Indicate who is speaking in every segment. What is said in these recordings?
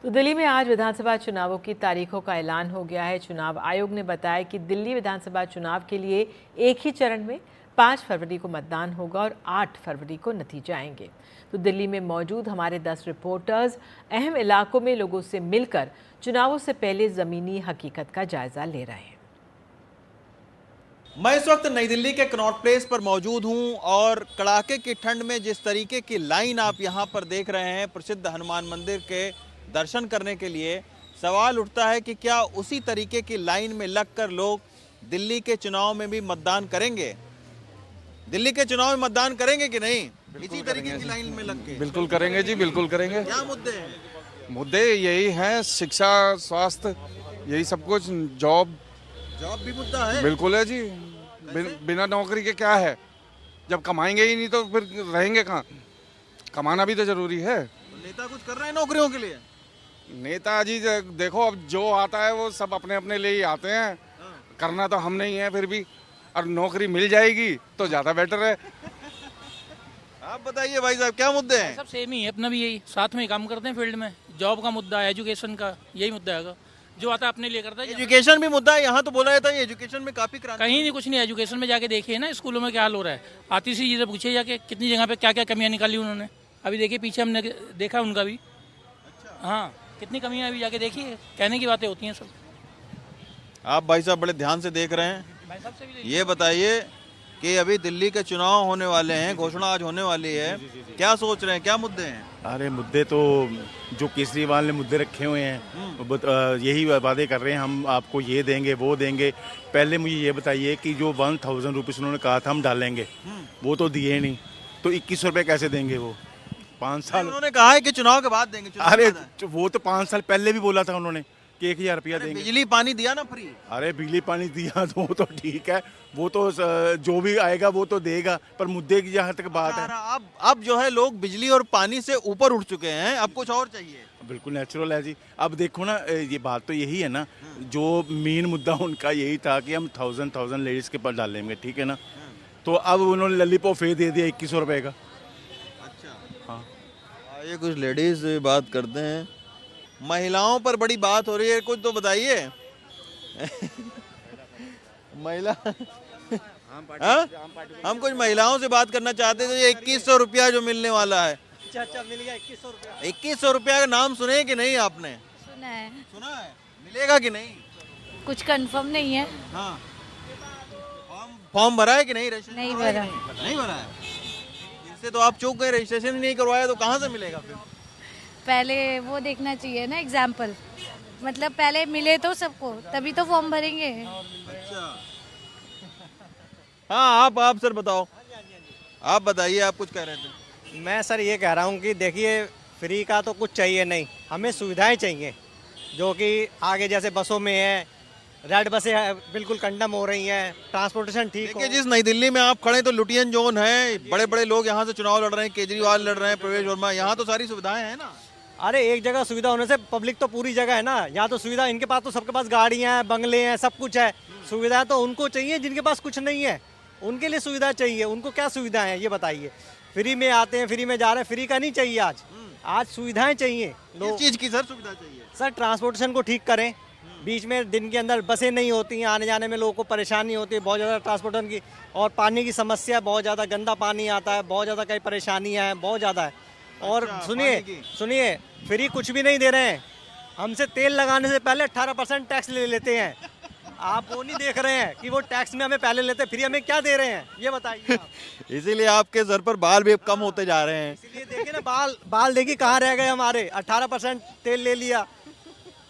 Speaker 1: तो दिल्ली में आज विधानसभा चुनावों की तारीखों का ऐलान हो गया है। चुनाव आयोग ने बताया कि दिल्ली विधानसभा चुनाव के लिए एक ही चरण में 5 फरवरी को मतदान होगा और 8 फरवरी को नतीजे आएंगे। तो दिल्ली में मौजूद हमारे 10 रिपोर्टर्स अहम इलाकों में लोगों से मिलकर चुनावों से पहले जमीनी हकीकत का जायजा ले रहे हैं।
Speaker 2: मैं इस वक्त नई दिल्ली के कनॉट प्लेस पर मौजूद हूं और कड़ाके की ठंड में जिस तरीके की लाइन आप यहां पर देख रहे हैं प्रसिद्ध हनुमान मंदिर के दर्शन करने के लिए, सवाल उठता है कि क्या उसी तरीके की लाइन में लगकर लोग दिल्ली के चुनाव में भी मतदान करेंगे? दिल्ली के चुनाव में मतदान करेंगे कि नहीं? इसी तरीके की लाइन में लग के
Speaker 3: बिल्कुल करेंगे जी, बिल्कुल करेंगे।
Speaker 2: क्या मुद्दे हैं?
Speaker 3: मुद्दे यही हैं, शिक्षा, स्वास्थ्य, यही सब कुछ। जॉब
Speaker 2: भी मुद्दा है।
Speaker 3: बिल्कुल है जी। बिना नौकरी के क्या है? जब कमाएंगे ही नहीं तो फिर रहेंगे कहाँ? कमाना भी तो जरूरी है।
Speaker 2: तो नेता कुछ कर रहे हैं नौकरियों के लिए?
Speaker 3: नेताजी देखो, अब जो आता है वो सब अपने अपने लिए ही आते हैं। करना तो हम नहीं है, फिर भी और नौकरी मिल जाएगी तो ज्यादा बेटर है।
Speaker 2: आप बताइए भाई साहब, क्या मुद्दे हैं?
Speaker 4: सब सेम ही है, अपना भी यही साथ में काम करते हैं फील्ड में। जॉब का मुद्दा है, एजुकेशन का, यही मुद्दा है। जो आता है अपने लिए करता है।
Speaker 2: एजुकेशन भी मुद्दा है। यहाँ तो बोला जाता है एजुकेशन में काफी क्रांति।
Speaker 4: कहीं नहीं, कुछ नहीं। एजुकेशन में जाके देखिए ना, स्कूलों में क्या हाल हो रहा है। आती सी चीजें पूछिए जाके, कितनी जगह पे क्या क्या कमियां निकाली उन्होंने। अभी देखिए पीछे हमने देखा उनका भी। हाँ, कितनी कमियां अभी जाके देखिए। कहने की बातें होती हैं सब।
Speaker 2: आप भाई साहब बड़े ध्यान से देख रहे हैं। ये बताइए कि अभी दिल्ली के चुनाव होने वाले हैं, घोषणा आज होने वाली है, क्या सोच रहे हैं, क्या मुद्दे हैं?
Speaker 5: अरे मुद्दे तो जो केजरीवाल ने मुद्दे रखे हुए हैं, यही वादे कर रहे हैं, हम आपको ये देंगे वो देंगे। पहले मुझे ये बताइए कि जो 1000 रुपीज़ उन्होंने कहा था हम डालेंगे, वो तो दिए नहीं, तो 2100 रुपये कैसे देंगे वो? 5 साल
Speaker 2: उन्होंने कहा है कि चुनाव के बाद देंगे।
Speaker 5: अरे वो तो 5 साल पहले भी बोला था उन्होंने कि 1000 रुपया देंगे।
Speaker 2: बिजली पानी दिया ना फ्री।
Speaker 5: अरे बिजली पानी दिया तो वो तो ठीक है, वो तो जो भी आएगा वो तो देगा, पर मुद्दे की जहाँ तक बात है,
Speaker 2: अब जो है लोग बिजली और पानी से ऊपर उठ चुके हैं, अब कुछ और चाहिए।
Speaker 5: बिल्कुल नेचुरल है जी। अब देखो ना, ये बात तो यही है ना, जो मेन मुद्दा उनका यही था कि हम 1000 लेडीज के पास डालेंगे, ठीक है ना। तो अब उन्होंने ललीपॉप फेंक दे दिया 2100 रुपये का।
Speaker 2: अच्छा,
Speaker 5: हाँ,
Speaker 2: ये कुछ लेडीज बात करते हैं। महिलाओं पर बड़ी बात हो रही है, कुछ तो बताइए। महिला हम कुछ महिलाओं से बात करना चाहते थे। ये 2100 रुपया जो मिलने वाला है,
Speaker 6: अच्छा मिल गया 2100 रुपया।
Speaker 2: 2100 रुपया का नाम सुने कि नहीं आपने?
Speaker 7: सुना है।
Speaker 2: सुना है, मिलेगा कि नहीं?
Speaker 7: कुछ कंफर्म नहीं है।
Speaker 2: हाँ, फॉर्म भरा है कि नहीं? रजिस्ट्रेशन
Speaker 7: नहीं भरा।
Speaker 2: नहीं भरा है। इससे तो आप चूक गए, रजिस्ट्रेशन नहीं करवाया तो कहाँ से मिलेगा फिर?
Speaker 7: पहले वो देखना चाहिए ना, एग्जाम्पल, मतलब पहले मिले तो सबको, तभी तो फॉर्म भरेंगे।
Speaker 2: अच्छा, हाँ, आप सर बताओ, आप बताइए, आप कुछ कह रहे थे।
Speaker 6: मैं सर ये कह रहा हूँ कि देखिए, फ्री का तो कुछ चाहिए नहीं, हमें सुविधाएं चाहिए, जो कि आगे जैसे बसों में है, रेड बसें बिल्कुल कंडम हो रही हैं, ट्रांसपोर्टेशन ठीक हो।
Speaker 2: देखिए, जिस नई दिल्ली में आप खड़े तो लुटियन जोन है, बड़े बड़े लोग यहाँ से चुनाव लड़ रहे हैं, केजरीवाल लड़ रहे हैं, प्रवेश वर्मा, यहाँ तो सारी सुविधाएं हैं ना।
Speaker 6: अरे एक जगह सुविधा होने से पब्लिक तो पूरी जगह है ना। यहाँ तो सुविधा, इनके पास तो सबके पास गाड़ियाँ हैं, बंगले हैं, सब कुछ है। सुविधा तो उनको चाहिए जिनके पास कुछ नहीं है, उनके लिए सुविधा चाहिए। उनको क्या सुविधा है ये बताइए? फ्री में आते हैं, फ्री में जा रहे हैं, फ्री का नहीं चाहिए। आज सुविधाएं चाहिए।
Speaker 2: किस चीज की सर सुविधा चाहिए?
Speaker 6: सर ट्रांसपोर्टेशन को ठीक करें। बीच में दिन के अंदर बसें नहीं होती हैं, आने जाने में लोगों को परेशानी होती है बहुत ज़्यादा ट्रांसपोर्टेशन की। और पानी की समस्या बहुत ज़्यादा, गंदा पानी आता है, बहुत ज़्यादा कई परेशानियाँ हैं, बहुत ज़्यादा है। और सुनिए, फ्री कुछ भी नहीं दे रहे हैं। हमसे तेल लगाने से पहले 18% टैक्स ले लेते हैं। आप वो नहीं देख रहे हैं कि वो टैक्स में हमें पहले लेते, फ्री हमें क्या दे रहे हैं ये बताइए आप।
Speaker 2: इसीलिए आपके सर पर बाल भी कम होते जा रहे हैं।
Speaker 6: इसलिए देखिए ना, बाल देखिए कहाँ रह गए हमारे। 18% तेल ले लिया,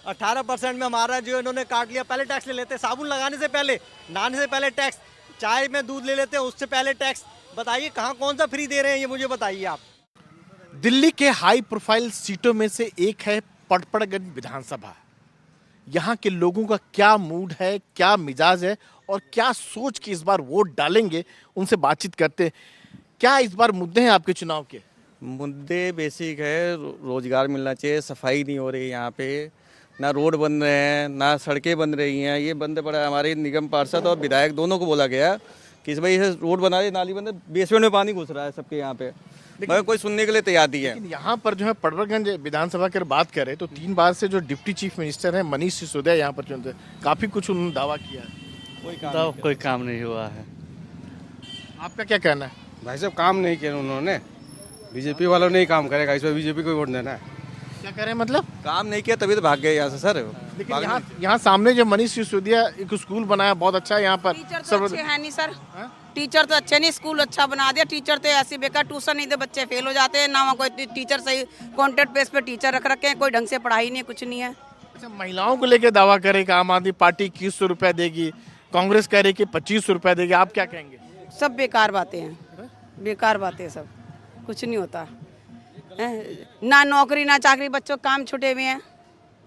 Speaker 6: 18% में हमारा जो इन्होंने काट लिया। पहले टैक्स ले लेते, साबुन लगाने से पहले, नहाने से पहले टैक्स, चाय में दूध ले लेते हैं उससे पहले टैक्स। बताइए कहाँ कौन सा फ्री दे रहे हैं ये मुझे बताइए आप।
Speaker 8: दिल्ली के हाई प्रोफाइल सीटों में से एक है पटपड़गंज विधानसभा। यहाँ के लोगों का क्या मूड है, क्या मिजाज है और क्या सोच के इस बार वोट डालेंगे, उनसे बातचीत करते हैं। क्या इस बार मुद्दे हैं आपके चुनाव के?
Speaker 9: मुद्दे बेसिक है, रोजगार मिलना चाहिए, सफाई नहीं हो रही यहाँ पे, ना रोड बन रहे हैं, ना सड़कें बन रही हैं। ये बंद पड़ा है। हमारे निगम पार्षद और विधायक दोनों को बोला गया कि इस भाई रोड बना रहे, नाली बंद है, बेसमेंट में पानी घुस रहा है सबके यहाँ पे। मगर कोई सुनने के लिए तैयार नहीं है।
Speaker 8: लेकिन यहाँ पर जो है पड़पड़गंज विधानसभा की बात करें तो 3 बार से जो डिप्टी चीफ मिनिस्टर हैं मनीष सिसोदिया यहाँ पर चुनते काफी कुछ उन्होंने दावा किया है।
Speaker 10: कोई काम नहीं हुआ है।
Speaker 8: आपका क्या कहना है?
Speaker 3: भाई साहब काम नहीं किया उन्होंने, बीजेपी वालों ने ही काम करेगा, इस पर बीजेपी को वोट देना है।
Speaker 8: क्या कह रहे हैं मतलब?
Speaker 9: काम नहीं किया तभी तो भाग गए यहाँ से सर।
Speaker 8: लेकिन यहाँ सामने जो मनीष सिसोदिया एक स्कूल बनाया बहुत अच्छा है यहाँ पर।
Speaker 11: टीचर तो अच्छे है नहीं सर, टीचर तो अच्छे नहीं, स्कूल अच्छा बना दिया। टीचर तो ऐसी बेकार ट्यूशन नहीं दे, बच्चे फेल हो जाते हैं ना। वहाँ कोई टीचर सही कॉन्ट्रैक्ट बेस पे टीचर रख रखे हैं, कोई ढंग से पढ़ाई नहीं है, कुछ नहीं है।
Speaker 8: अच्छा, महिलाओं को लेकर दावा करे कि आम आदमी पार्टी 2100 रुपया देगी, कांग्रेस कह रही कि 2500 रुपया देगी, आप क्या कहेंगे?
Speaker 11: सब बेकार बातें हैं, बेकार बातें सब, कुछ नहीं होता ना नौकरी ना चाकरी, बच्चों काम छुटे हुए हैं।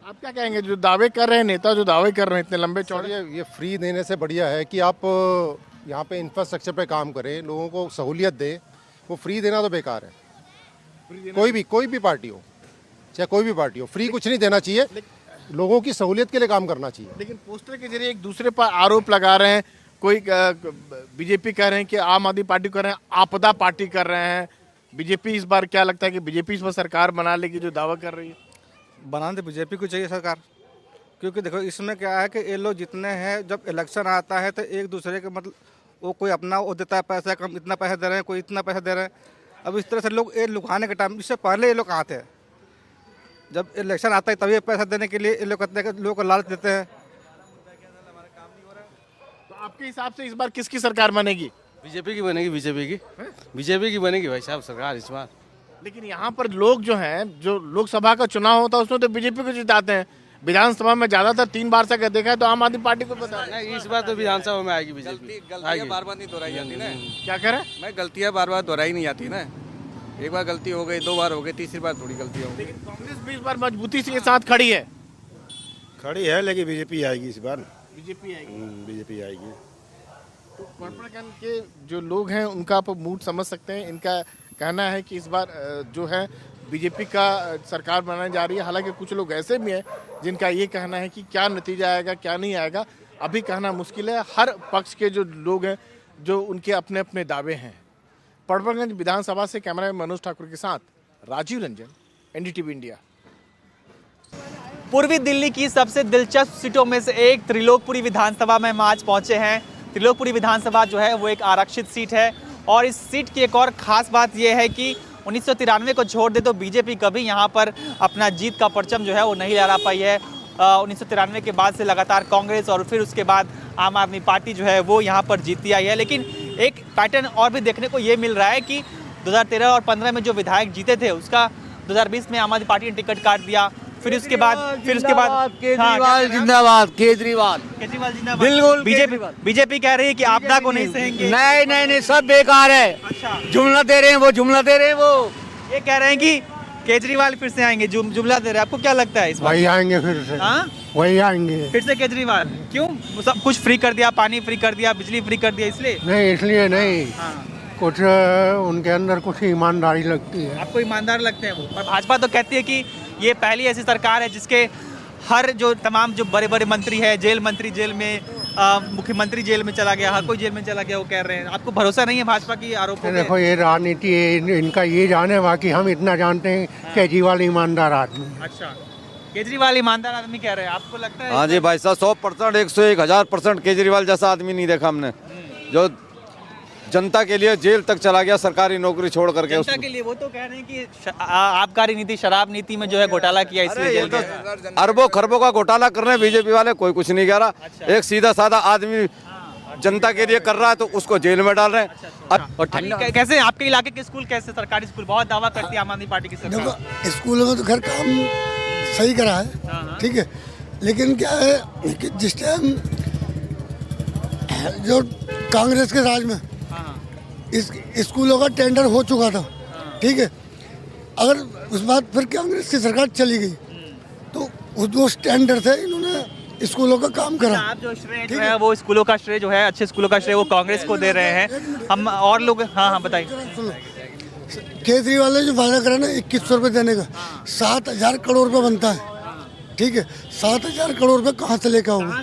Speaker 8: आप क्या कहेंगे जो दावे कर रहे हैं नेता, जो दावे कर रहे हैं इतने लंबे चौड़े?
Speaker 12: ये फ्री देने से बढ़िया है कि आप यहाँ पे इंफ्रास्ट्रक्चर पे काम करें, लोगों को सहूलियत दें। वो फ्री देना तो बेकार है। कोई भी पार्टी हो, चाहे कोई भी पार्टी हो, फ्री कुछ नहीं देना चाहिए, लोगों की सहूलियत के लिए काम करना चाहिए।
Speaker 8: लेकिन पोस्टर के जरिए एक दूसरे पर आरोप लगा रहे हैं, कोई बीजेपी कह रहे हैं कि आम आदमी पार्टी कर रहे हैं, आपदा पार्टी कर रहे हैं। बीजेपी इस बार क्या लगता है कि बीजेपी इस बार सरकार बना लेगी जो दावा कर रही है?
Speaker 3: बनाने तो बीजेपी को चाहिए सरकार, क्योंकि देखो इसमें क्या है कि ये लोग जितने हैं, जब इलेक्शन आता है तो एक दूसरे के मतलब वो कोई अपना वो देता है पैसा, कम इतना पैसा दे रहे हैं, कोई इतना पैसा दे रहे हैं। अब इस तरह से लोग ये लुभाने के टाइम, इससे पहले ये लोग कहाँ थे? जब इलेक्शन आता है तभी पैसा देने के लिए ये लोग कहते हैं, लोगों को लालच देते हैं।
Speaker 8: तो आपके हिसाब से इस बार किसकी सरकार बनेगी?
Speaker 10: बीजेपी की बनेगी, बीजेपी की बनेगी भाई साहब सरकार इस बार।
Speaker 8: लेकिन यहाँ पर लोग जो हैं, जो लोकसभा का चुनाव होता है उसमें तो बीजेपी को जिताते हैं, विधानसभा में ज्यादातर 3 बार से अगर देखा है तो आम आदमी पार्टी को पता है।
Speaker 10: नहीं, इस बार तो विधानसभा में आएगी बीजेपी।
Speaker 9: गलतियाँ बार बार नहीं दोहराई जाती ना।
Speaker 8: क्या कह रहे हैं?
Speaker 9: मैं गलतियाँ बार बार दोहराई नहीं जाती ना। एक बार गलती हो गई, 2 बार हो गई, तीसरी बार थोड़ी गलती होगी।
Speaker 8: लेकिन कांग्रेस भी इस बार मजबूती से साथ खड़ी है।
Speaker 5: लेकिन बीजेपी आएगी इस बार।
Speaker 8: बीजेपी आएगी।
Speaker 5: बीजेपी आएगी।
Speaker 8: तो पड़पड़गंज के जो लोग हैं उनका आप मूड समझ सकते हैं। इनका कहना है कि इस बार जो है बीजेपी का सरकार बनाने जा रही है। हालांकि कुछ लोग ऐसे भी हैं जिनका ये कहना है कि क्या नतीजा आएगा क्या नहीं आएगा अभी कहना मुश्किल है। हर पक्ष के जो लोग हैं जो उनके अपने अपने दावे हैं। पड़पड़गंज विधानसभा से कैमरा मैन मनोज ठाकुर के साथ राजीव रंजन, एनडीटीवी इंडिया।
Speaker 13: पूर्वी दिल्ली की सबसे दिलचस्प सीटों में से एक त्रिलोकपुरी विधानसभा में हम आज पहुंचे हैं। त्रिलोकपुरी विधानसभा जो है वो एक आरक्षित सीट है और इस सीट की एक और ख़ास बात यह है कि 1993 को छोड़ दे तो बीजेपी कभी यहाँ पर अपना जीत का परचम जो है वो नहीं लहरा पाई है। 1993 के बाद से लगातार कांग्रेस और फिर उसके बाद आम आदमी पार्टी जो है वो यहाँ पर जीतती आई है। लेकिन एक पैटर्न और भी देखने को ये मिल रहा है कि 2013 और 15 में जो विधायक जीते थे उसका 2020 में आम आदमी पार्टी ने टिकट काट दिया। फिर उसके बाद
Speaker 10: केजरीवाल जिंदाबाद, केजरीवाल
Speaker 13: जिंदाबाद।
Speaker 10: बिल्कुल
Speaker 13: बीजेपी कह रही है कि आपदा को नहीं सहेंगे।
Speaker 10: नहीं सब बेकार है।
Speaker 13: अच्छा,
Speaker 10: जुमला दे रहे हैं वो
Speaker 13: ये कह रहे हैं कि केजरीवाल फिर से आएंगे, जुमला दे रहे हैं। आपको क्या लगता है इस बार?
Speaker 12: वही आएंगे फिर से। वही आएंगे
Speaker 13: फिर से केजरीवाल। क्यों? सब कुछ फ्री कर दिया, पानी फ्री कर दिया, बिजली फ्री कर दिया, इसलिए?
Speaker 12: नहीं, इसलिए नहीं। कुछ उनके अंदर कुछ ईमानदारी लगती है।
Speaker 13: आपको ईमानदार लगते हैं वो? और भाजपा तो कहती है कि ये पहली ऐसी सरकार है जिसके हर जो तमाम जो बड़े बड़े मंत्री है, जेल मंत्री जेल में, मुख्यमंत्री जेल में चला गया, हर कोई जेल में चला गया, वो कह रहे हैं। आपको भरोसा नहीं है भाजपा की आरोपों पे?
Speaker 12: देखो ये राजनीति है, इनका ये जाने, बाकी हम इतना जानते हैं केजरीवाल ईमानदार आदमी।
Speaker 13: अच्छा, केजरीवाल ईमानदार आदमी कह रहे हैं, आपको लगता है?
Speaker 9: हाँ जी भाई साहब, 100%, 101, 1000% केजरीवाल जैसा आदमी नहीं देखा हमने, जो जनता के लिए जेल तक चला गया सरकारी नौकरी छोड़ करके।
Speaker 13: जनता के लिए वो तो कह रहे हैं कि आबकारी नीति, शराब नीति में जो है घोटाला किया, इसलिए जेल गए।
Speaker 9: अरबों खरबों का घोटाला कर रहे हैं बीजेपी वाले, कोई कुछ नहीं कह रहा। अच्छा। एक सीधा साधा आदमी जनता के लिए कर रहा है तो उसको जेल में डाल रहे हैं।
Speaker 13: और कैसे आपके इलाके के स्कूल, कैसे सरकारी स्कूल? बहुत दावा करती है आम आदमी पार्टी की सरकार।
Speaker 14: स्कूलों में तो खैर काम सही करा है, ठीक है, लेकिन क्या है कि जिस टाइम जो कांग्रेस के राज में इस स्कूलों का टेंडर हो चुका था, ठीक है, अगर उस बात फिर कांग्रेस की सरकार चली गई तो उस टेंडर से इन्होंने स्कूलों का काम करा।
Speaker 13: आप जो श्रेय जो है वो स्कूलों का श्रेय जो है, अच्छे स्कूलों का श्रेय वो कांग्रेस को दे रहे हैं। हम और लोग, हाँ बताइए।
Speaker 14: केजरीवाल ने जो वादा करा ना 2100 रुपये देने का, 7000 करोड़ रुपये बनता है, ठीक है, 7000 करोड़ रुपये कहाँ से लेकर होगा?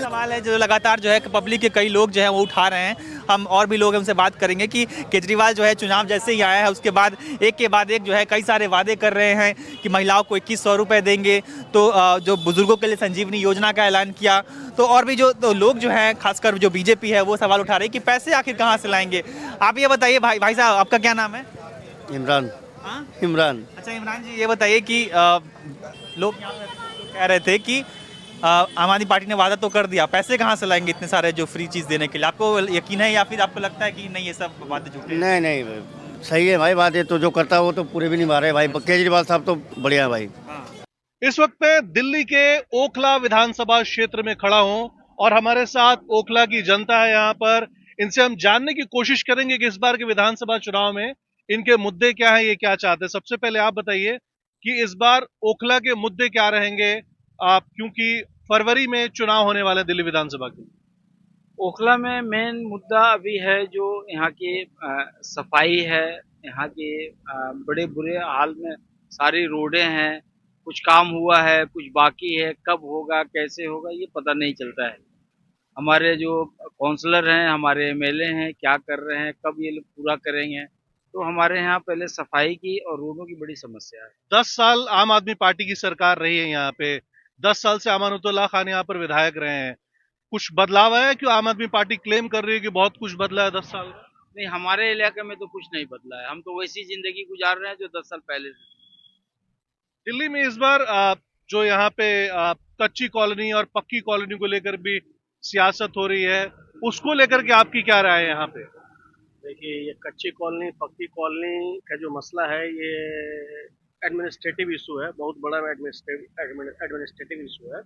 Speaker 13: सवाल है जो लगातार जो है पब्लिक के कई लोग जो है वो उठा रहे हैं। हम और भी लोग उनसे बात करेंगे कि केजरीवाल जो है चुनाव जैसे ही आया है उसके बाद एक के बाद एक जो है कई सारे वादे कर रहे हैं कि महिलाओं को 2100 रुपये देंगे, तो जो बुजुर्गों के लिए संजीवनी योजना का ऐलान किया। तो और भी जो तो लोग जो हैं खासकर जो बीजेपी है वो सवाल उठा रही है कि पैसे आखिर कहाँ से लाएंगे। आप ये बताइए भाई साहब, आपका क्या नाम है?
Speaker 9: इमरान। इमरान।
Speaker 13: अच्छा इमरान जी, ये बताइए कि लोग यहाँ पे कह रहे थे कि आम आदमी पार्टी ने वादा तो कर दिया, पैसे कहाँ से लाएंगे इतने सारे जो फ्री चीज़ देने के लिए? आपको यकीन है या फिर आपको लगता है कि नहीं ये सब बातें झूठी?
Speaker 9: नहीं नहीं, सही है भाई बात है, तो जो करता है वो तो पूरे भी नहीं मारे भाई। केजरीवाल साहब तो बढ़िया है भाई।
Speaker 15: इस वक्त मैं दिल्ली के ओखला विधानसभा क्षेत्र में खड़ा हूं और हमारे साथ ओखला की जनता है यहाँ पर। इनसे हम जानने की कोशिश करेंगे कि इस बार के विधानसभा चुनाव में इनके मुद्दे क्या हैं, ये क्या चाहते हैं। सबसे पहले आप बताइए कि इस बार ओखला के मुद्दे क्या रहेंगे, आप क्योंकि फरवरी में चुनाव होने वाले दिल्ली विधानसभा के।
Speaker 16: ओखला में मेन मुद्दा अभी है जो यहाँ की सफाई है। यहाँ के बड़े बुरे हाल में सारी रोडें हैं, कुछ काम हुआ है, कुछ बाकी है, कब होगा कैसे होगा ये पता नहीं चलता है। हमारे जो काउंसलर हैं, हमारे एमएलए हैं, क्या कर रहे हैं, कब ये लोग पूरा करेंगे। तो हमारे यहाँ पहले सफाई की और रोडों की बड़ी समस्या है।
Speaker 15: 10 साल आम आदमी पार्टी की सरकार रही है यहाँ पे, 10 साल से अमानुतुल्लाह खान यहाँ पर विधायक रहे हैं। कुछ बदलाव है कि आम आदमी पार्टी क्लेम कर रही है कि बहुत कुछ बदला है 10 साल में?
Speaker 16: नहीं, हमारे इलाके में तो कुछ नहीं बदला है। हम तो वैसी जिंदगी गुजार रहे हैं जो 10 साल पहले से।
Speaker 15: दिल्ली में इस बार जो यहाँ पे कच्ची कॉलोनी और पक्की कॉलोनी को लेकर भी सियासत हो रही है, उसको लेकर के आपकी क्या राय है यहाँ पे?
Speaker 17: देखिए, ये कच्ची कॉलोनी पक्की कॉलोनी का जो मसला है ये एडमिनिस्ट्रेटिव इशू है, बहुत बड़ा एडमिनिस्ट्रेटिव इशू है।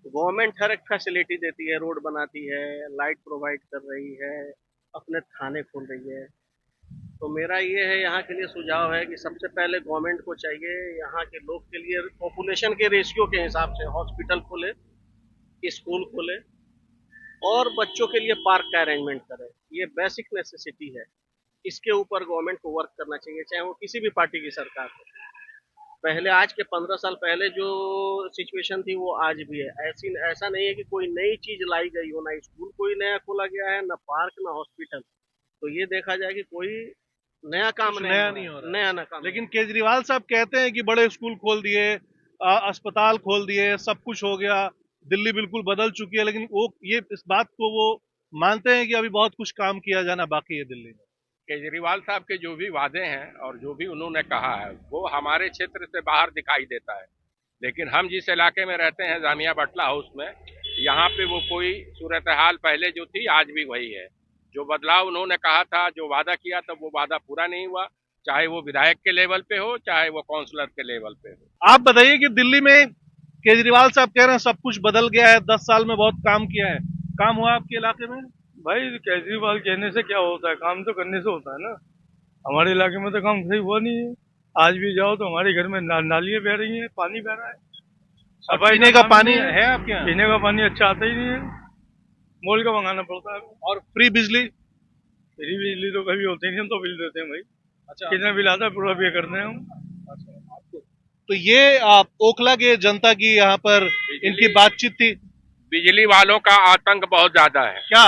Speaker 17: गवर्नमेंट हर एक फैसिलिटी देती है, रोड बनाती है, लाइट प्रोवाइड कर रही है, अपने थाने खोल रही है। तो मेरा ये है, यहाँ के लिए सुझाव है कि सबसे पहले गवर्नमेंट को चाहिए यहाँ के लोग के लिए पॉपुलेशन के रेशियो के हिसाब से हॉस्पिटल खोले, स्कूल खोले और बच्चों के लिए पार्क का अरेंजमेंट करे। ये बेसिक नेसेसिटी है, इसके ऊपर गवर्नमेंट को वर्क करना चाहिए, चाहे वो किसी भी पार्टी की सरकार हो। पहले आज के 15 साल पहले जो सिचुएशन थी वो आज भी है। ऐसा नहीं है कि कोई नई चीज लाई गई हो, ना स्कूल कोई नया खोला गया है, ना पार्क, ना हॉस्पिटल। तो ये देखा जाए कि कोई नया काम
Speaker 15: नया नहीं हो रहा,
Speaker 17: नया ना काम।
Speaker 15: लेकिन केजरीवाल साहब कहते हैं कि बड़े स्कूल खोल दिए, अस्पताल खोल दिए, सब कुछ हो गया, दिल्ली बिल्कुल बदल चुकी है। लेकिन वो ये इस बात को वो मानते हैं कि अभी बहुत कुछ काम किया जाना बाकी है दिल्ली में।
Speaker 18: केजरीवाल साहब के जो भी वादे हैं और जो भी उन्होंने कहा है वो हमारे क्षेत्र से बाहर दिखाई देता है। लेकिन हम जिस इलाके में रहते हैं जामिया बटला हाउस में, यहाँ पे वो कोई सूरत हाल पहले जो थी आज भी वही है। जो बदलाव उन्होंने कहा था, जो वादा किया था, वो वादा पूरा नहीं हुआ, चाहे वो विधायक के लेवल पे हो, चाहे वो काउंसलर के लेवल पे हो।
Speaker 15: आप बताइए कि दिल्ली में केजरीवाल साहब कह रहे हैं सब कुछ बदल गया है, 10 साल में बहुत काम किया है, काम हुआ आपके इलाके में?
Speaker 19: भाई केजरीवाल कहने से क्या होता है, काम तो करने से होता है ना। हमारे इलाके में तो काम सही हुआ नहीं है। आज भी जाओ तो हमारे घर में नालियां बह रही हैं, पानी बह रहा है। सफाई
Speaker 15: पीने का पानी है आपके यहाँ?
Speaker 19: पीने का पानी अच्छा आता ही नहीं है, मोल का मंगाना पड़ता है।
Speaker 15: और फ्री बिजली?
Speaker 19: फ्री बिजली तो कभी होती नहीं, हम तो बिल देते हैं भाई।
Speaker 15: अच्छा,
Speaker 19: कितना बिल आता है पूरा पे करते हैं हम।
Speaker 15: तो ये आप ओखला के जनता की यहाँ पर इनकी बातचीत थी।
Speaker 18: बिजली वालों का आतंक बहुत ज्यादा है।
Speaker 15: क्या?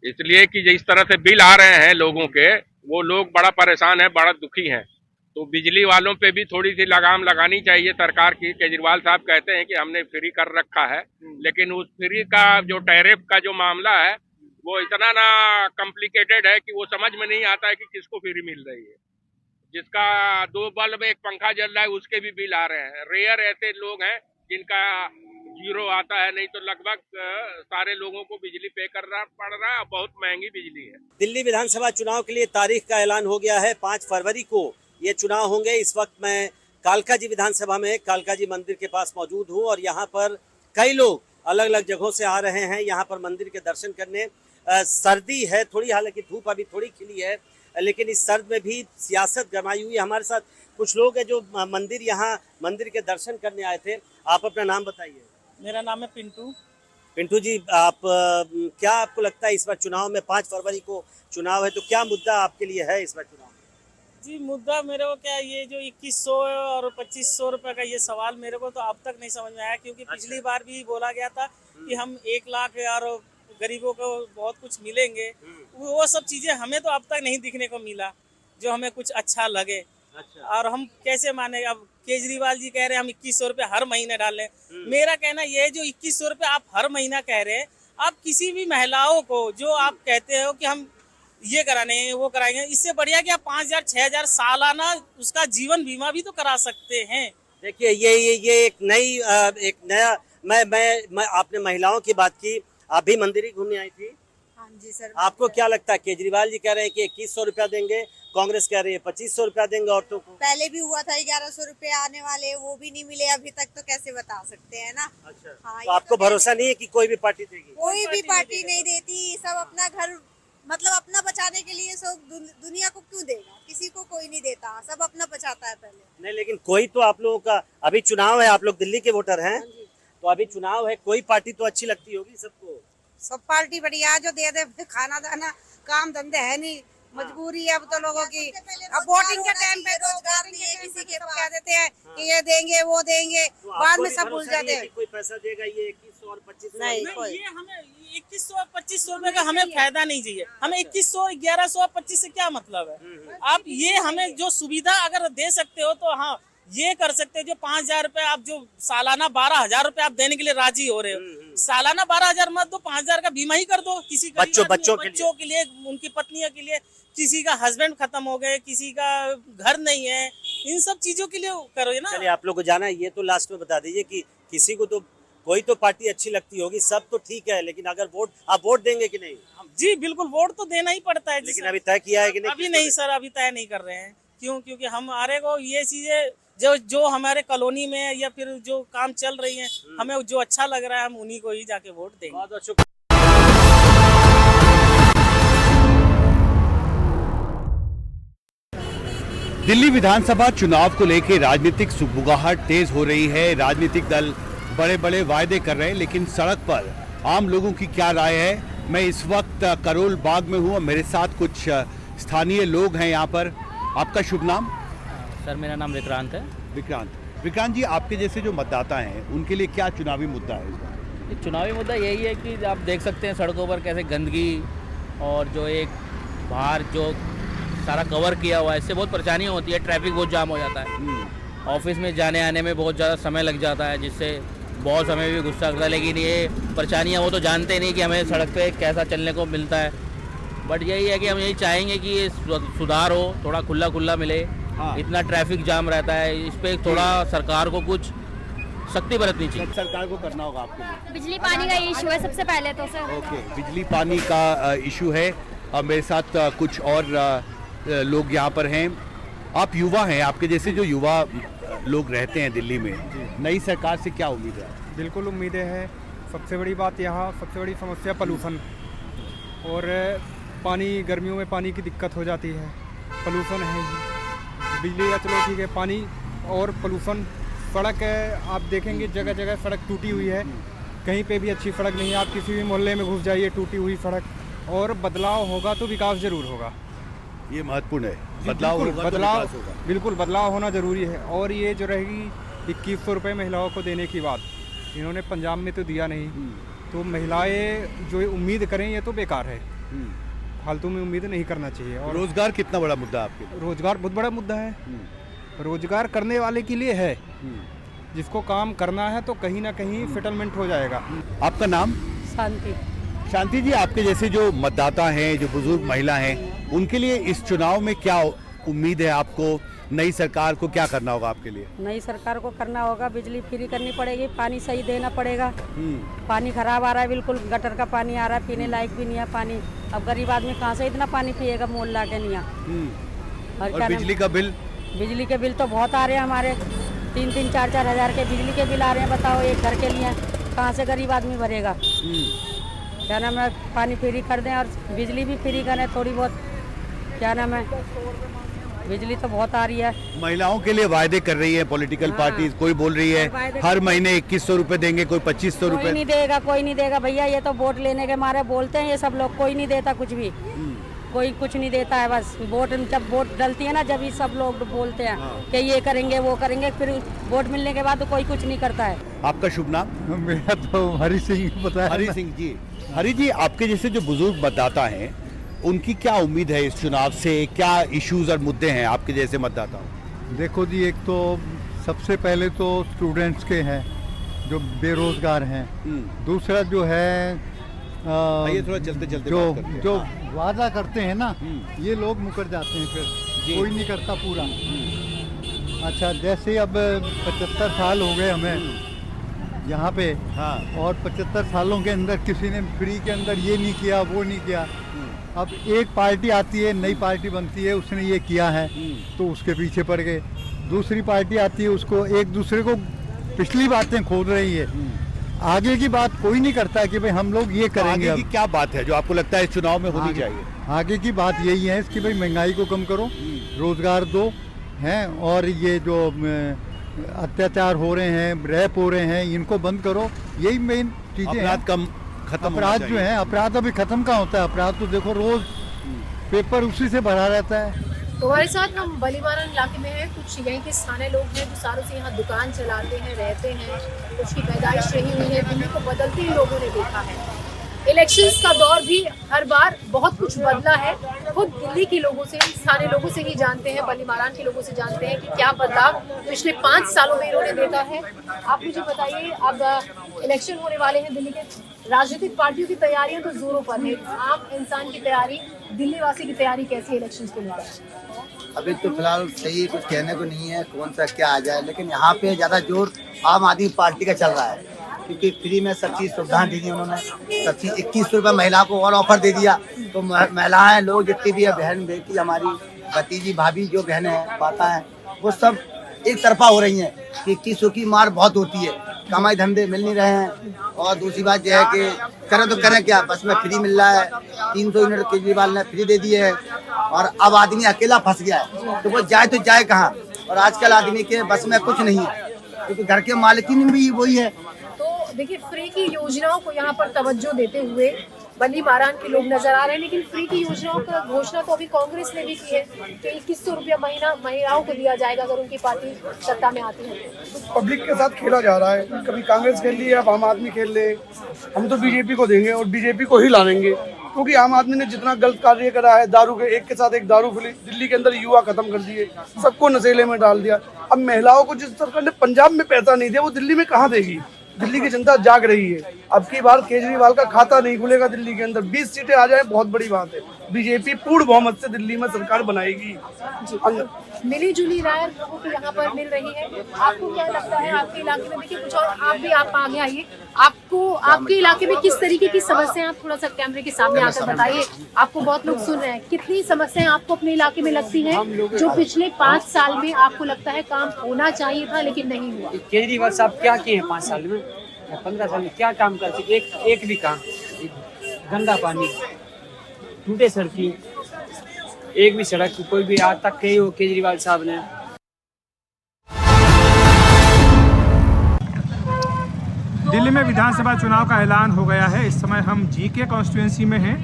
Speaker 18: इसलिए कि जिस तरह से बिल आ रहे हैं लोगों के, वो लोग बड़ा परेशान है, बड़ा दुखी हैं। तो बिजली वालों पे भी थोड़ी सी लगाम लगानी चाहिए सरकार की। केजरीवाल साहब कहते हैं कि हमने फ्री कर रखा है, लेकिन उस फ्री का जो टैरिफ का जो मामला है वो इतना ना कॉम्प्लिकेटेड है कि वो समझ में नहीं आता है कि किसको फ्री मिल रही है। जिसका 2 बल्ब 1 पंखा जल रहा है उसके भी बिल आ रहे हैं। रेयर ऐसे लोग हैं जिनका 0 आता है, नहीं तो लगभग सारे लोगों को बिजली पे करना पड़ रहा है। बहुत महंगी बिजली है।
Speaker 20: दिल्ली विधानसभा चुनाव के लिए तारीख का ऐलान हो गया है। 5 फरवरी को ये चुनाव होंगे। इस वक्त मैं कालका जी विधानसभा में कालका जी मंदिर के पास मौजूद हूँ और यहाँ पर कई लोग अलग अलग जगहों से आ रहे हैं यहाँ पर मंदिर के दर्शन करने। सर्दी है थोड़ी, हालांकि धूप अभी थोड़ी खिली है, लेकिन इस सर्द में भी सियासत गरमाई हुई है। हमारे साथ कुछ लोग हैं जो मंदिर के दर्शन करने आए थे। आप अपना नाम बताइए।
Speaker 21: मेरा नाम है पिंटू।
Speaker 20: पिंटू जी, आप क्या आपको लगता है इस बार चुनाव में 5 फरवरी को चुनाव है तो क्या मुद्दा आपके लिए है इस बार चुनाव में?
Speaker 21: जी, मुद्दा मेरे को क्या, ये जो 2100 और 2500 रुपये का ये सवाल मेरे को तो अब तक नहीं समझ में आया, क्योंकि पिछली बार भी बोला गया था कि हम 1 लाख और गरीबों को बहुत कुछ मिलेंगे, वो सब चीजें हमें तो अब तक नहीं दिखने को मिला जो हमें कुछ अच्छा लगे। और हम कैसे माने? अब केजरीवाल जी कह रहे हैं हम 2100 रुपये हर महीने डालें। मेरा कहना ये है जो 2100 रुपये आप हर महीना कह रहे हैं, आप किसी भी महिलाओं को जो आप कहते हो कि हम ये कराने वो कराएंगे, इससे बढ़िया कि आप 5000 6000 सालाना उसका जीवन बीमा भी तो करा सकते हैं।
Speaker 20: देखिए ये एक नया मैं आपने महिलाओं की बात की, आप भी मंदिर ही घूमने आई थी।
Speaker 1: हाँ जी सर।
Speaker 20: आपको क्या लगता है? केजरीवाल जी कह रहे हैं कि 2100 रुपया देंगे, कांग्रेस कह रही है 2500 रुपया देंगे औरतों को।
Speaker 1: पहले भी हुआ था 1100 रुपए आने वाले, वो भी नहीं मिले अभी तक, तो कैसे बता सकते हैं ना।
Speaker 20: अच्छा।
Speaker 1: हाँ,
Speaker 20: तो आपको भरोसा नहीं है कि कोई भी पार्टी देगी?
Speaker 1: कोई भी पार्टी नहीं देती, सब अपना घर मतलब अपना बचाने के लिए सब दुनिया को क्यों देगा? किसी को कोई नहीं देता, सब अपना बचाता है पहले।
Speaker 20: नहीं, लेकिन कोई तो आप लोगों का अभी चुनाव है, आप लोग दिल्ली के वोटर हैं, तो अभी चुनाव है, कोई पार्टी तो अच्छी लगती होगी सबको।
Speaker 1: सब पार्टी बढ़िया जो दे दे, खाना दाना काम धंधे है नहीं, मजबूरी है अब तो लोगों की। अब वोटिंग के टाइम पे रोजगार नहीं है किसी के, कह देते हैं कि ये देंगे वो देंगे, बाद में सब भूल जाते हैं।
Speaker 20: कोई पैसा देगा ये 2100 और 2500?
Speaker 1: नहीं,
Speaker 21: ये हमें 2100 और 2500 रुपए का हमें फायदा नहीं चाहिए। हमें 2100 1100 और 25 से क्या मतलब है? आप ये हमें जो सुविधा अगर दे सकते हो तो हाँ ये कर सकते हैं। जो 5000 रुपए आप जो सालाना 12000 रुपए आप देने के लिए राजी हो रहे हो, सालाना 12000 मत दो, 5000 का बीमा ही कर दो किसी बच्चों के लिए, उनकी पत्नियों के लिए, किसी का हस्बैंड खत्म हो गए, किसी का घर नहीं है, इन सब चीजों के लिए करो ना।
Speaker 20: चलिए आप लोग को जाना है, ये तो लास्ट में बता दीजिए कि किसी को तो कोई तो पार्टी अच्छी लगती होगी, सब तो ठीक है, लेकिन अगर आप वोट देंगे कि नहीं?
Speaker 21: जी बिल्कुल, वोट तो देना ही पड़ता है।
Speaker 20: लेकिन अभी तय किया है कि नहीं?
Speaker 21: अभी नहीं सर, अभी तय नहीं कर रहे हैं। क्यों? क्योंकि हमारे को ये चीजें जो हमारे कॉलोनी में या फिर जो काम चल रही है, हमें जो अच्छा लग रहा है हम उन्हीं को ही जाके वोट देंगे।
Speaker 20: बहुत शुक्रिया।
Speaker 22: दिल्ली विधानसभा चुनाव को लेकर राजनीतिक सुगबुगाहट तेज हो रही है। राजनीतिक दल बड़े बड़े वायदे कर रहे हैं, लेकिन सड़क पर आम लोगों की क्या राय है? मैं इस वक्त करोल बाग में हूँ, मेरे साथ कुछ स्थानीय लोग हैं यहाँ पर। आपका शुभ नाम?
Speaker 23: सर मेरा नाम विक्रांत है।
Speaker 22: विक्रांत जी, आपके जैसे जो मतदाता हैं उनके लिए क्या चुनावी मुद्दा है इस बार?
Speaker 23: चुनावी मुद्दा यही है कि आप देख सकते हैं सड़कों पर कैसे गंदगी और जो एक बाहर जो सारा कवर किया हुआ है, इससे बहुत परेशानियाँ होती है। ट्रैफिक बहुत जाम हो जाता है, ऑफिस में जाने आने में बहुत ज़्यादा समय लग जाता है, जिससे बहुत समय भी गुस्सा करता है। लेकिन ये परेशानियाँ वो तो जानते नहीं कि हमें सड़क पे कैसा चलने को मिलता है। बट यही है कि हम यही चाहेंगे कि ये सुधार हो, थोड़ा खुला खुला मिले। इतना ट्रैफिक जाम रहता है, इस पे थोड़ा सरकार को कुछ सख्ती बरतनी चाहिए।
Speaker 22: सरकार को करना होगा आपके लिए।
Speaker 24: बिजली पानी का इशू है सबसे पहले तो सर।
Speaker 22: ओके, बिजली पानी का इशू है। मेरे साथ कुछ और लोग यहाँ पर हैं। आप युवा हैं, आपके जैसे जो युवा लोग रहते हैं दिल्ली में, नई सरकार से क्या उम्मीद है?
Speaker 25: बिल्कुल उम्मीदें हैं। सबसे बड़ी बात यहाँ सबसे बड़ी समस्या पोल्यूशन और पानी, गर्मियों में पानी की दिक्कत हो जाती है, पोल्यूशन है। बिजली का चलो ठीक है, पानी और पोल्यूशन। सड़क आप देखेंगे जगह जगह सड़क टूटी हुई है, कहीं पे भी अच्छी सड़क नहीं है। आप किसी भी मोहल्ले में घुस जाइए, टूटी हुई सड़क। और बदलाव होगा तो विकास जरूर होगा,
Speaker 22: ये महत्वपूर्ण है। बदलाव
Speaker 25: बिल्कुल बदलाव होना जरूरी है। और ये जो रहेगी 2100 रुपये महिलाओं को देने की बात, इन्होंने पंजाब में तो दिया नहीं, तो महिलाएं जो उम्मीद करें ये तो बेकार है। फालतू में उम्मीद नहीं करना चाहिए। और
Speaker 22: रोजगार कितना बड़ा मुद्दा है आपके लिए?
Speaker 25: रोजगार बहुत बड़ा मुद्दा है। रोजगार करने वाले के लिए है, जिसको काम करना है तो कहीं ना कहीं सेटलमेंट हो जाएगा।
Speaker 22: आपका नाम?
Speaker 24: शांति।
Speaker 22: शांति जी, आपके जैसे जो मतदाता हैं, जो बुजुर्ग महिला हैं, उनके लिए इस चुनाव में क्या उम्मीद है आपको? नई सरकार को क्या करना होगा आपके लिए?
Speaker 24: नई सरकार को करना होगा, बिजली फ्री करनी पड़ेगी, पानी सही देना पड़ेगा। पानी खराब आ रहा है, बिल्कुल गटर का पानी आ रहा है, पीने लायक भी नहीं है पानी। अब गरीब आदमी कहाँ से इतना पानी पिएगा मोहल्ला के नहीं।
Speaker 22: और बिजली का बिल?
Speaker 24: बिजली के बिल तो बहुत आ रहे हैं हमारे, 3-3, 4-4 हज़ार के बिजली के बिल आ रहे हैं। बताओ एक घर के लिए कहाँ से गरीब आदमी भरेगा? क्या नाम है, पानी फ्री कर दें और बिजली भी फ्री करें थोड़ी बहुत। क्या नाम है, बिजली तो बहुत आ रही है।
Speaker 22: महिलाओं के लिए वायदे कर रही है पॉलिटिकल पार्टी, कोई बोल रही है हर महीने 2100 रुपए देंगे, कोई 2500 रुपए।
Speaker 24: कोई नहीं देगा, कोई नहीं देगा भैया, ये तो वोट लेने के मारे बोलते हैं ये सब लोग, कोई नहीं देता कुछ भी। कोई कुछ नहीं देता है। बस वोट जब वोट डलती है ना, जब ही सब लोग बोलते हैं कि ये करेंगे वो करेंगे, फिर वोट मिलने के बाद तो कोई कुछ नहीं करता है।
Speaker 22: आपका शुभ नाम?
Speaker 2: मेरा तो हरी सिंह पता है।
Speaker 22: हरी सिंह जी। हरी जी, आपके जैसे जो बुजुर्ग मतदाता हैं, उनकी क्या उम्मीद है इस चुनाव से? क्या इश्यूज और मुद्दे हैं आपके जैसे मतदाताओं?
Speaker 2: देखो जी, एक तो सबसे पहले तो स्टूडेंट्स के हैं जो बेरोजगार हैं। दूसरा जो है
Speaker 22: आइए थोड़ा चलते चलते
Speaker 2: जो वादा करते हैं ना, ये लोग मुकर जाते हैं, फिर कोई नहीं करता पूरा। अच्छा, जैसे अब 75 साल हो गए हमें यहाँ पे, और 75 सालों के अंदर किसी ने फ्री के अंदर ये नहीं किया वो नहीं किया। अब एक पार्टी आती है, नई पार्टी बनती है, उसने ये किया है तो उसके पीछे पड़ गए। दूसरी पार्टी आती है, उसको एक दूसरे को पिछली बातें खोद रही है, आगे की बात कोई नहीं करता कि भाई हम लोग ये करेंगे।
Speaker 22: आगे की क्या बात है जो आपको लगता है इस चुनाव में होनी चाहिए?
Speaker 2: आगे की बात यही है कि भाई महंगाई को कम करो, रोजगार दो हैं, और ये जो अत्याचार हो रहे हैं, रैप हो रहे हैं, इनको बंद करो। यही मेन चीजें हैं।
Speaker 22: अपराध कम खत्म,
Speaker 2: अपराध जो है, अपराध अभी खत्म कहाँ होता है? अपराध तो देखो रोज पेपर उसी से भरा रहता है।
Speaker 4: तो हमारे साथ हम बलीमारन इलाके में हैं। कुछ यहीं के स्थानीय लोग हैं जो सालों से यहाँ दुकान चलाते हैं, रहते हैं, कुछ की पैदाइश रही हुई है। दिल्ली को बदलते ही लोगों ने देखा है। इलेक्शंस का दौर भी हर बार बहुत कुछ बदला है। खुद दिल्ली के लोगों से, स्थानीय लोगों से ही जानते हैं, बलीमारान के लोगों से जानते हैं कि क्या बदलाव पिछले 5 सालों में इन्होंने देखा है। आप मुझे बताइए, अब इलेक्शन होने वाले हैं दिल्ली के, राजनीतिक पार्टियों की तैयारियां तो जोरों पर है। आम इंसान की तैयारी, दिल्ली वासी की तैयारी कैसी है इलेक्शन को लेकर?
Speaker 6: अभी तो फिलहाल सही कुछ कहने को नहीं है, कौन सा क्या आ जाए, लेकिन यहाँ पे ज्यादा जोर आम आदमी पार्टी का चल रहा है, क्योंकि फ्री में सब चीज सुविधाएं दी उन्होंने। सब चीज 2100 रुपये महिला को और ऑफर दे दिया। तो महिलाएं, लोग जितनी भी है, बहन बेटी, हमारी भतीजी भाभी जो बहनें हैं, माता है, वो सब एक तरफा हो रही हैं कि 2100 की मार बहुत होती है, कमाई धंधे मिल नहीं रहे हैं। और दूसरी बात यह है कि करें तो करें क्या, बस में फ्री मिल रहा है, 300 यूनिट केजरीवाल ने फ्री दे दिए है, और अब आदमी अकेला फंस गया है, तो वो जाए तो जाए कहाँ? और आजकल आदमी के बस में कुछ नहीं है, क्योंकि घर के मालिकिन भी वही है।
Speaker 4: तो देखिए, फ्री की योजनाओं को यहाँ पर तवज्जो देते हुए बलीमारान के लोग नजर आ रहे हैं, लेकिन फ्री की योजनाओं का घोषणा तो अभी कांग्रेस ने भी की है कि 2100 रुपया महीना महिलाओं को दिया जाएगा अगर उनकी पार्टी सत्ता में आती है।
Speaker 7: तो पब्लिक के साथ खेला जा रहा है, कभी कांग्रेस खेल रही है, अब आम आदमी खेल रहे। हम तो बीजेपी को देंगे और बीजेपी को ही लाएंगे, क्योंकि आम आदमी ने जितना गलत कार्य करा है, दारू के एक के साथ एक दारू खुली, दिल्ली के अंदर युवा खत्म कर दिए, सबको नशेले में डाल दिया। अब महिलाओं को जिस सरकार ने पंजाब में पैसा नहीं दिया, वो दिल्ली में कहाँ देगी? दिल्ली की जनता जाग रही है। अब की बार केजरीवाल का खाता नहीं खुलेगा दिल्ली के अंदर, 20 सीटें आ जाए बहुत बड़ी बात है। बीजेपी पूर्ण बहुमत से दिल्ली में सरकार बनाएगी।
Speaker 4: मिली जुली राय लोगों को यहाँ पर मिल रही है। आपको क्या लगता है आपके इलाके में? देखिए, कुछ और आप आगे आइए। आपको आपके इलाके में किस तरीके की समस्याएं, आप थोड़ा सा कैमरे के सामने आकर बताइए। आपको बहुत लोग सुन रहे हैं, कितनी समस्याएं आपको अपने इलाके में लगती हैं जो पिछले 5 साल में आपको लगता है काम होना चाहिए था लेकिन नहीं हुआ?
Speaker 11: केजरीवाल साहब क्या किए हैं 5 साल में या 15 साल में? क्या काम करते? एक भी काम, गंदा पानी, टूटे सड़की, एक भी सड़क कोई भी आज तक कही हो केजरीवाल साहब ने।
Speaker 26: दिल्ली में विधानसभा चुनाव का ऐलान हो गया है। इस समय हम जीके कॉन्स्टिट्यूएंसी में हैं।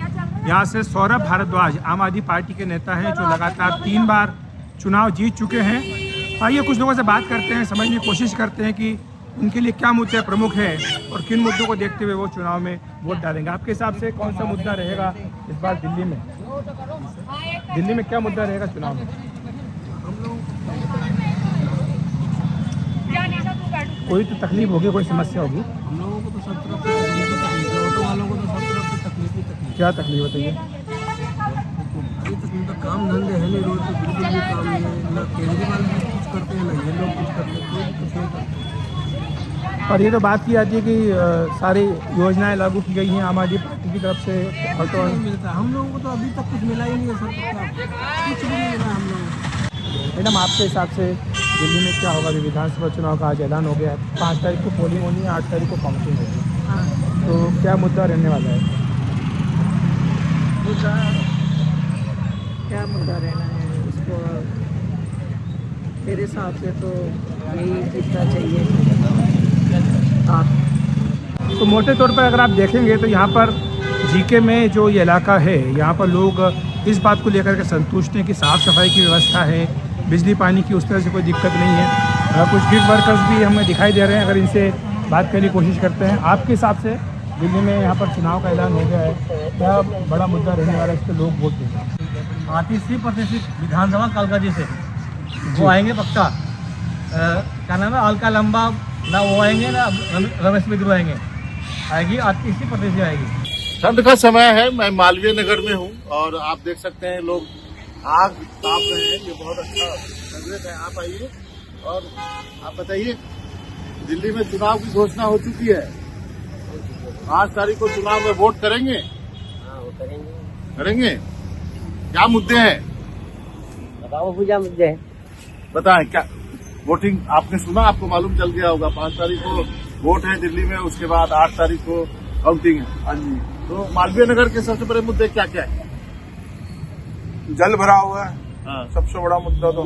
Speaker 26: यहाँ से सौरभ भारद्वाज आम आदमी पार्टी के नेता हैं जो लगातार 3 बार चुनाव जीत चुके हैं। आइए कुछ लोगों से बात करते हैं, समझने की कोशिश करते हैं कि उनके लिए क्या मुद्दे प्रमुख हैं और किन मुद्दों को देखते हुए वो चुनाव में वोट डालेंगे। आपके हिसाब से कौन सा मुद्दा रहेगा इस बार दिल्ली में? दिल्ली में क्या मुद्दा रहेगा चुनाव में? कोई तो तकलीफ होगी, कोई समस्या होगी।
Speaker 27: हम लोगों को तो सब तरफ से तकलीफ है, ऑटो वालों को तो सब तरफ से तकलीफ ही तकलीफ।
Speaker 26: क्या तकलीफ बताइए?
Speaker 27: अभी तक उनका काम धंधे है नहीं, रोड पे बिल्कुल भी काम नहीं है। ना केजरीवाल कुछ करते हैं, ना ये लोग कुछ करते हैं, कोई कुछ नहीं करते।
Speaker 26: और ये तो बात की जाती है कि सारी योजनाएं लागू की गई हैं आम आदमी पार्टी की तरफ से, ऑटो
Speaker 27: नहीं मिलता हम लोगों को, तो अभी तक कुछ मिला ही नहीं है सर, कुछ भी नहीं मिला हम लोगों को।
Speaker 26: मैडम, आपके हिसाब से दिल्ली में क्या होगा? अभी विधानसभा चुनाव का आज ऐलान हो गया है, 5 तारीख को पोलिंग होनी है, 8 तारीख को काउंटिंग होगी, तो क्या मुद्दा रहने वाला है?
Speaker 28: मुद्दा क्या मुद्दा रहना है उसको? मेरे हिसाब से तो यही जीतना चाहिए।
Speaker 26: तो मोटे तौर पर अगर आप देखेंगे तो यहाँ पर जीके में जो ये इलाका है, यहाँ पर लोग इस बात को लेकर के संतुष्ट हैं कि साफ़ सफाई की व्यवस्था है, बिजली पानी की उस तरह से कोई दिक्कत नहीं है। कुछ गिग वर्कर्स भी हमें दिखाई दे रहे हैं, अगर इनसे बात करने की कोशिश करते हैं। आपके हिसाब से दिल्ली में यहाँ पर चुनाव का ऐलान हो गया है, क्या बड़ा मुद्दा रहने वाला है, इस पर लोग वोट देंगे?
Speaker 3: 35% विधानसभा कालका जी से वो आएंगे पक्का। क्या नाम है, अलका लंबा ना वो आएंगे ना रमेश मित्र आएंगे, आएगी 38% आएगी।
Speaker 5: ठंड का समय है, मैं मालवीय नगर में हूँ और आप देख सकते हैं लोग आग ताप रहे हैं, ये बहुत अच्छा संदेश है। आप आइए और आप बताइए, दिल्ली में चुनाव की घोषणा हो चुकी है, 5 तारीख को चुनाव में वोट करेंगे?
Speaker 3: हाँ, वो
Speaker 5: करेंगे। क्या मुद्दे हैं
Speaker 3: बताओ, पूजा मुद्दे हैं
Speaker 5: बताएं। क्या वोटिंग आपने सुना, आपको मालूम चल गया होगा, 5 तारीख को वोट है दिल्ली में, उसके बाद 8 तारीख को काउंटिंग है। हाँ जी, तो मालवीय नगर के सबसे बड़े मुद्दे क्या क्या है?
Speaker 8: जल भरा हुआ है, सबसे बड़ा मुद्दा तो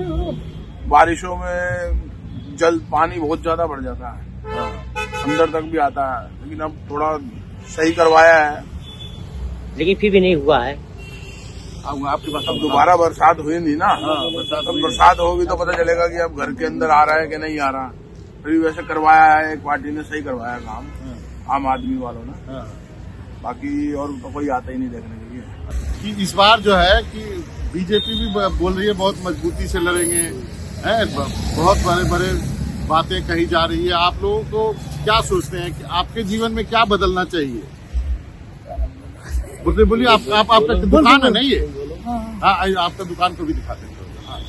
Speaker 8: बारिशों में जल पानी बहुत ज्यादा बढ़ जाता है, अंदर तक भी आता है, लेकिन अब थोड़ा सही करवाया है,
Speaker 3: लेकिन फिर भी नहीं हुआ है।
Speaker 5: आपके पास
Speaker 8: अब दोबारा बरसात हुई नहीं ना, बरसात होगी तो पता चलेगा कि अब घर के अंदर आ रहा है कि नहीं आ रहा। फिर वैसे करवाया है, एक पार्टी ने सही करवाया काम, आम आदमी वालों ने, बाकी और तो कोई आता ही नहीं देखने के लिए।
Speaker 5: कि इस बार जो है कि बीजेपी भी बोल रही है बहुत मजबूती से लड़ेंगे, हैं, बहुत बड़े बड़े बातें कही जा रही है। आप लोगों को क्या सोचते हैं कि आपके जीवन में क्या बदलना चाहिए? बोलिए, आपका दुकान है नहीं ये? हाँ, आपका दुकान को भी दिखाते हैं। हाँ,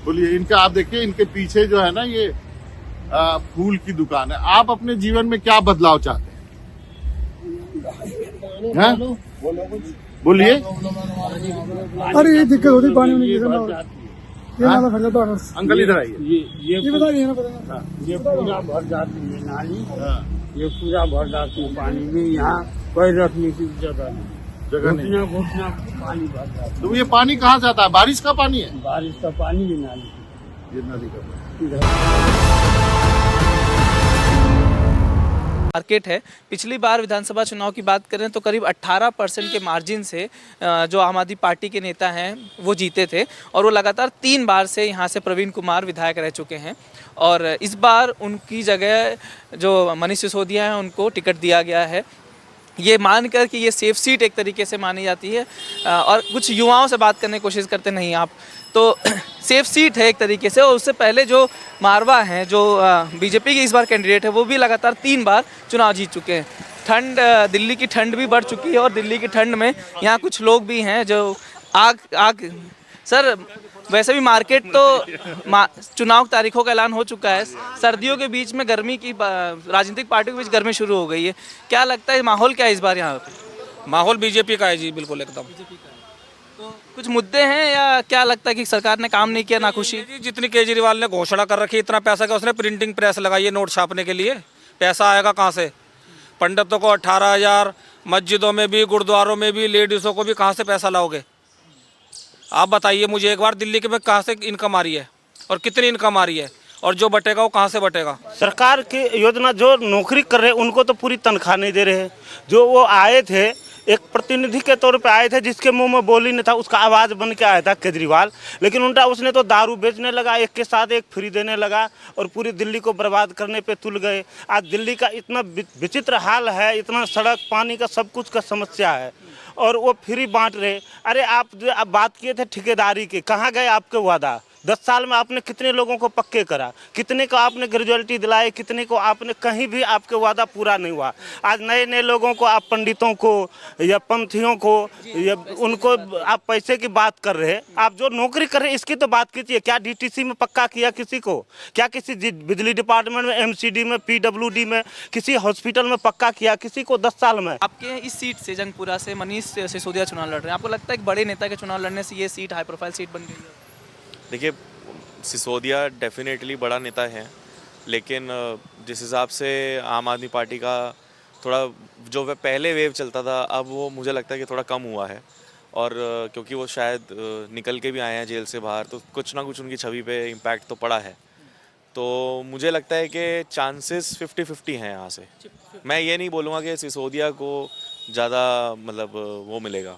Speaker 5: बोलिए, इनका आप देखिए, इनके पीछे जो है ना ये फूल की दुकान है। आप अपने जीवन में क्या बदलाव चाहते हैं? बोलिए।
Speaker 9: अरे ये दिक्कत होती पानी में, ये नाला भर जाता है।
Speaker 5: अंकल इधर आइए,
Speaker 9: ये बताइए ना,
Speaker 3: ये पूरा भर जाती है नाली, ये पूरा भर जाती है पानी में, यहाँ कोई रखने की जगह नहीं, घुटना पानी भर जाता है।
Speaker 5: तो ये पानी कहाँ से आता है? बारिश का पानी है?
Speaker 3: बारिश का पानी भी नाली,
Speaker 5: ये नदी का
Speaker 10: मार्केट है। पिछली बार विधानसभा चुनाव की बात करें तो करीब 18% के मार्जिन से जो आम आदमी पार्टी के नेता हैं वो जीते थे, और वो लगातार 3 बार से यहाँ से प्रवीण कुमार विधायक रह चुके हैं। और इस बार उनकी जगह जो मनीष सिसोदिया हैं उनको टिकट दिया गया है, ये मानकर कि ये सेफ सीट एक तरीके से मानी जाती है। और कुछ युवाओं से बात करने की कोशिश करते नहीं आप, तो सेफ सीट है एक तरीके से। और उससे पहले जो मारवा हैं, जो बीजेपी के इस बार कैंडिडेट है, वो भी लगातार 3 बार चुनाव जीत चुके हैं। ठंड, दिल्ली की ठंड भी बढ़ चुकी है, और दिल्ली की ठंड में यहाँ कुछ लोग भी हैं जो आग सर, वैसे भी मार्केट तो चुनाव तारीखों का ऐलान हो चुका है, सर्दियों के बीच में गर्मी की, राजनीतिक पार्टियों के बीच गर्मी शुरू हो गई है। क्या लगता है माहौल क्या है इस बार यहाँ पे?
Speaker 12: माहौल बीजेपी का है जी, बिल्कुल एकदम।
Speaker 10: तो कुछ मुद्दे हैं या क्या लगता है कि सरकार ने काम नहीं किया, नाखुशी?
Speaker 12: जितनी केजरीवाल ने घोषणा कर रखी, इतना पैसा का उसने प्रिंटिंग प्रेस लगाई है नोट छापने के लिए, पैसा आएगा कहाँ से? पंडितों को 18,000, मस्जिदों में भी, गुरुद्वारों में भी, लेडीज़ों को भी कहाँ से पैसा लाओगे? आप बताइए मुझे एक बार, दिल्ली के में कहाँ से इनकम आ रही है और कितनी इनकम आ रही है, और जो बटेगा वो कहाँ से बटेगा?
Speaker 13: सरकार की योजना, जो नौकरी कर रहे हैं उनको तो पूरी तनख्वाह नहीं दे रहे हैं। जो वो आए थे, एक प्रतिनिधि के तौर पे आए थे, जिसके मुंह में बोली नहीं था, उसका आवाज़ बन के आया था केजरीवाल, लेकिन उल्टा उसने तो दारू बेचने लगा, एक के साथ एक फ्री देने लगा, और पूरी दिल्ली को बर्बाद करने पे तुल गए। आज दिल्ली का इतना विचित्र हाल है, इतना सड़क, पानी का, सब कुछ का समस्या है, और वो फ्री बांट रहे। अरे आप बात किए थे ठेकेदारी के, कहाँ गए आपके वादा? 10 साल में आपने कितने लोगों को पक्के करा, कितने को आपने ग्रेजुअलिटी दिलाए, कितने को आपने, कहीं भी आपके वादा पूरा नहीं हुआ। आज नए नए लोगों को, आप पंडितों को या पंथियों को या उनको आप पैसे की बात कर रहे हैं। आप जो नौकरी कर रहे हैं इसकी तो बात कीजिए। क्या डीटीसी में पक्का किया किसी को? क्या किसी बिजली डिपार्टमेंट में, एमसीडी में, पीडब्ल्यूडी में, किसी हॉस्पिटल में पक्का किया किसी को 10 साल में?
Speaker 10: आपके इस सीट से, जंगपुरा से, मनीष सिसोदिया चुनाव लड़ रहे हैं, आपको लगता है एक बड़े नेता के चुनाव लड़ने से ये सीट हाई प्रोफाइल सीट बन गई है?
Speaker 14: देखिए, सिसोदिया डेफिनेटली बड़ा नेता है, लेकिन जिस हिसाब से आम आदमी पार्टी का थोड़ा जो पहले वेव चलता था, अब वो मुझे लगता है कि थोड़ा कम हुआ है। और क्योंकि वो शायद निकल के भी आए हैं जेल से बाहर, तो कुछ ना कुछ उनकी छवि पे इम्पैक्ट तो पड़ा है। तो मुझे लगता है कि चांसेस 50-50 हैं यहाँ से। मैं ये नहीं बोलूँगा कि सिसोदिया को ज़्यादा मतलब वो मिलेगा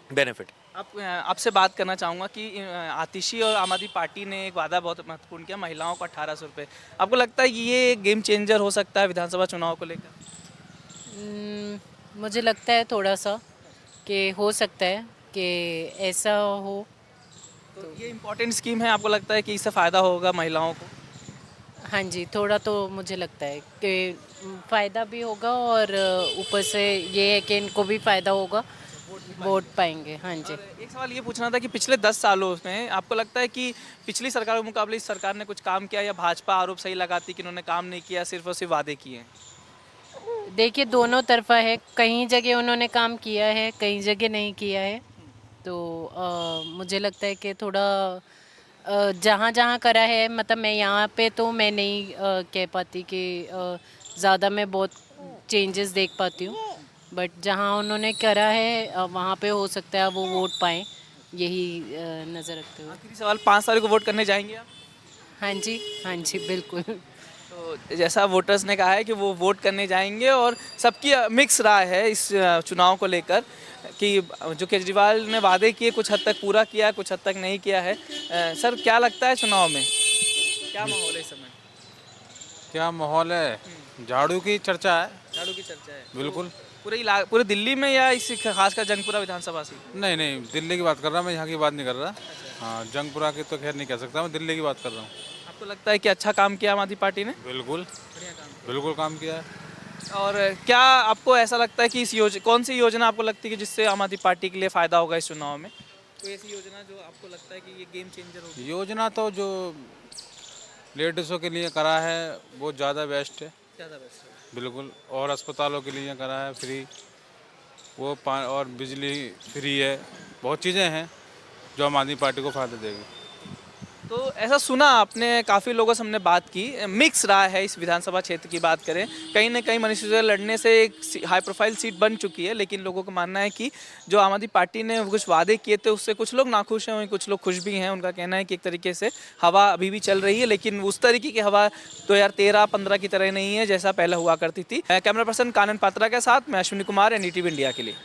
Speaker 14: बेनिफिट।
Speaker 10: आपसे बात करना चाहूँगा कि आतिशी और आम आदमी पार्टी ने एक वादा बहुत महत्वपूर्ण किया, महिलाओं को 1800 रुपये। आपको लगता है कि ये गेम चेंजर हो सकता है विधानसभा चुनाव को लेकर?
Speaker 1: मुझे लगता है थोड़ा सा कि हो सकता है कि ऐसा हो।
Speaker 10: तो ये इम्पोर्टेंट स्कीम है, आपको लगता है कि इससे फ़ायदा होगा महिलाओं को?
Speaker 1: हाँ जी, थोड़ा तो मुझे लगता है कि फ़ायदा भी होगा और ऊपर से ये है कि इनको भी फ़ायदा होगा, वोट पाएंगे। हाँ जी।
Speaker 10: एक सवाल ये पूछना था कि पिछले 10 सालों में आपको लगता है कि पिछली सरकार के मुकाबले इस सरकार ने कुछ काम किया, या भाजपा आरोप सही लगाती कि उन्होंने काम नहीं किया, सिर्फ और सिर्फ वादे किए हैं?
Speaker 1: देखिए, दोनों तरफा है, कहीं जगह उन्होंने काम किया है, कहीं जगह नहीं किया है। तो मुझे लगता है कि थोड़ा जहाँ जहाँ करा है, मतलब मैं यहाँ पे तो मैं नहीं कह पाती कि ज़्यादा मैं बहुत चेंजेस देख पाती हूँ, बट जहाँ उन्होंने करा है वहाँ पे हो सकता है वो वोट पाएँ, यही नज़र रखते हुए।
Speaker 10: आखिरी सवाल, 5 तारीख को वोट करने जाएंगे आप?
Speaker 1: हाँ जी बिल्कुल।
Speaker 10: तो जैसा वोटर्स ने कहा है कि वो वोट करने जाएंगे, और सबकी मिक्स राय है इस चुनाव को लेकर कि जो केजरीवाल ने वादे किए कुछ हद तक पूरा किया, कुछ हद तक नहीं किया है। सर, क्या लगता है चुनाव में क्या माहौल है इस समय?
Speaker 15: क्या माहौल है? झाड़ू की चर्चा है।
Speaker 10: झाड़ू की चर्चा है
Speaker 15: बिल्कुल।
Speaker 10: तो पूरे दिल्ली में या इस खासकर जंगपुरा विधानसभा सीट?
Speaker 15: नहीं, दिल्ली की बात कर रहा, मैं यहाँ की बात नहीं कर रहा। हाँ, जंगपुरा की तो खैर नहीं कह सकता, मैं दिल्ली की बात कर रहा हूँ।
Speaker 10: आपको लगता है कि अच्छा काम किया आम आदमी पार्टी ने?
Speaker 15: बिल्कुल, बिल्कुल काम किया है।
Speaker 10: और क्या आपको ऐसा लगता है कि इस कौन सी योजना आपको लगती है कि जिससे आम आदमी पार्टी के लिए फ़ायदा होगा इस चुनाव में? कोई ऐसी योजना जो आपको लगता है कि ये गेम चेंजर होगी?
Speaker 15: योजना तो जो लेडीज़ों के लिए करा है वो ज़्यादा बेस्ट है।
Speaker 10: ज़्यादा बेस्ट है
Speaker 15: बिल्कुल। और अस्पतालों के लिए करा है फ्री, वो और बिजली फ्री है, बहुत चीज़ें हैं जो आम आदमी पार्टी को फ़ायदा देगी।
Speaker 10: तो ऐसा सुना आपने, काफ़ी लोगों से हमने बात की, मिक्स रहा है इस विधानसभा क्षेत्र की बात करें। कहीं ना कहीं मनीष सिसोदिया लड़ने से एक हाई प्रोफाइल सीट बन चुकी है, लेकिन लोगों का मानना है कि जो आम आदमी पार्टी ने कुछ वादे किए थे उससे कुछ लोग नाखुश हैं, कुछ लोग खुश भी हैं। उनका कहना है कि एक तरीके से हवा अभी भी चल रही है, लेकिन उस तरीके की हवा 2013-15 की तरह नहीं है जैसा पहले हुआ करती थी। कैमरा पर्सन कानन पात्रा के साथ मैं अश्विनी कुमार, NDTV इंडिया के लिए।